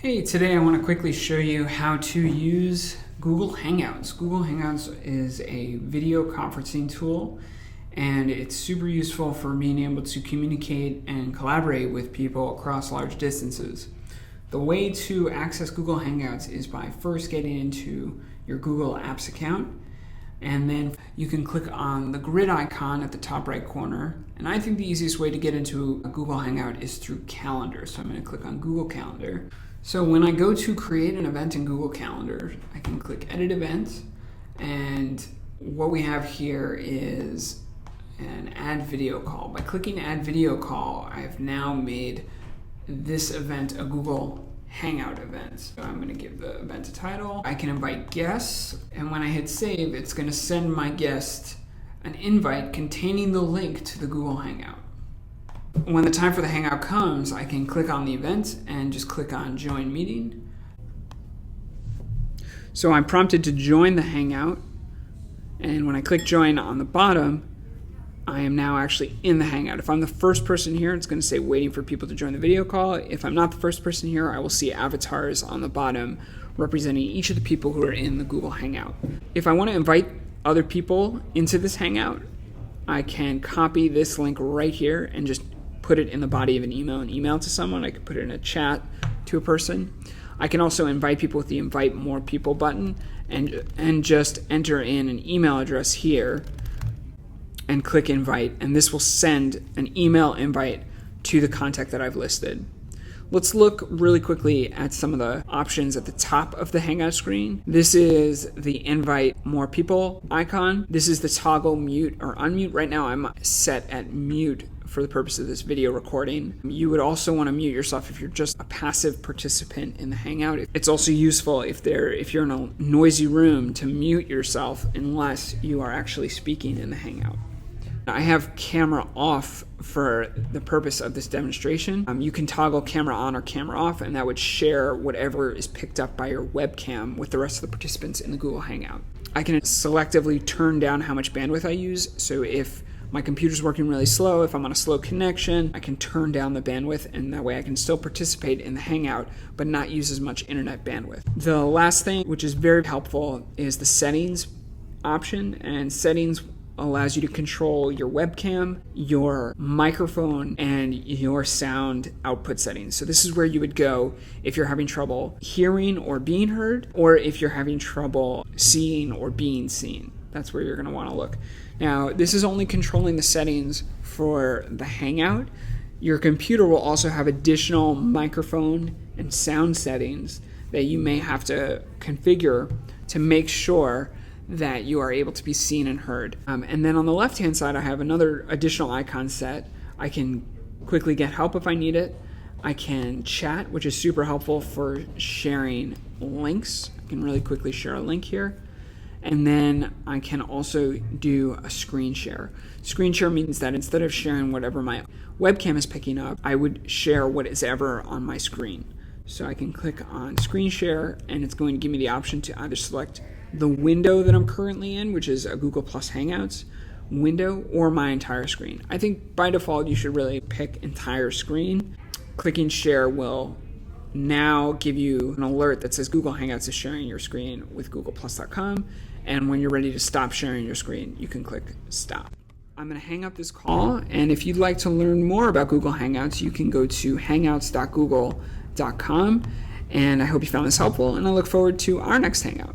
Hey, today I want to quickly show you how to use Google Hangouts. Google Hangouts is a video conferencing tool, and it's super useful for being able to communicate and collaborate with people across large distances. The way to access Google Hangouts is by first getting into your Google Apps account, and then you can click on the grid icon at the top right corner. And I think the easiest way to get into a Google Hangout is through Calendar. So I'm going to click on Google Calendar. So when I go to create an event in Google Calendar, I can click Edit Event, and what we have here is an Add Video Call. By clicking Add Video Call, I've now made this event a Google Hangout event. So I'm going to give the event a title. I can invite guests, and when I hit save, it's going to send my guest an invite containing the link to the Google Hangout. When the time for the Hangout comes, I can click on the event and just click on Join Meeting. So I'm prompted to join the Hangout, and when I click Join on the bottom, I am now actually in the Hangout. If I'm the first person here, it's going to say waiting for people to join the video call. If I'm not the first person here, I will see avatars on the bottom representing each of the people who are in the Google Hangout. If I want to invite other people into this Hangout, I can copy this link right here and just put it in the body of an email and email to someone. I can put it in a chat to a person. I can also invite people with the Invite More People button and just enter in an email address here and click Invite, and this will send an email invite to the contact that I've listed. Let's look really quickly at some of the options at the top of the Hangout screen. This is the Invite More People icon. This is the toggle mute or unmute. Right now I'm set at mute for the purpose of this video recording. You would also want to mute yourself if you're just a passive participant in the Hangout. It's also useful if you're in a noisy room to mute yourself unless you are actually speaking in the Hangout. I have camera off for the purpose of this demonstration. You can toggle camera on or camera off, and that would share whatever is picked up by your webcam with the rest of the participants in the Google Hangout. I can selectively turn down how much bandwidth I use. So if my computer's working really slow, if I'm on a slow connection, I can turn down the bandwidth, and that way I can still participate in the Hangout but not use as much internet bandwidth. The last thing, which is very helpful, is the settings option, and settings allows you to control your webcam, your microphone, and your sound output settings. So this is where you would go if you're having trouble hearing or being heard, or if you're having trouble seeing or being seen. That's where you're going to want to look. Now, this is only controlling the settings for the Hangout. Your computer will also have additional microphone and sound settings that you may have to configure to make sure that you are able to be seen and heard. And then on the left-hand side, I have another additional icon set. I can quickly get help if I need it. I can chat, which is super helpful for sharing links. I can really quickly share a link here. And then I can also do a screen share. Screen share means that instead of sharing whatever my webcam is picking up, I would share what is ever on my screen. So I can click on screen share, and it's going to give me the option to either select the window that I'm currently in, which is a Google Plus Hangouts window, or my entire screen. I think by default you should really pick entire screen. Clicking share will now give you an alert that says Google Hangouts is sharing your screen with googleplus.com, and when you're ready to stop sharing your screen, you can click stop. I'm going to hang up this call, and if you'd like to learn more about Google Hangouts, you can go to hangouts.google.com, and I hope you found this helpful, and I look forward to our next Hangout.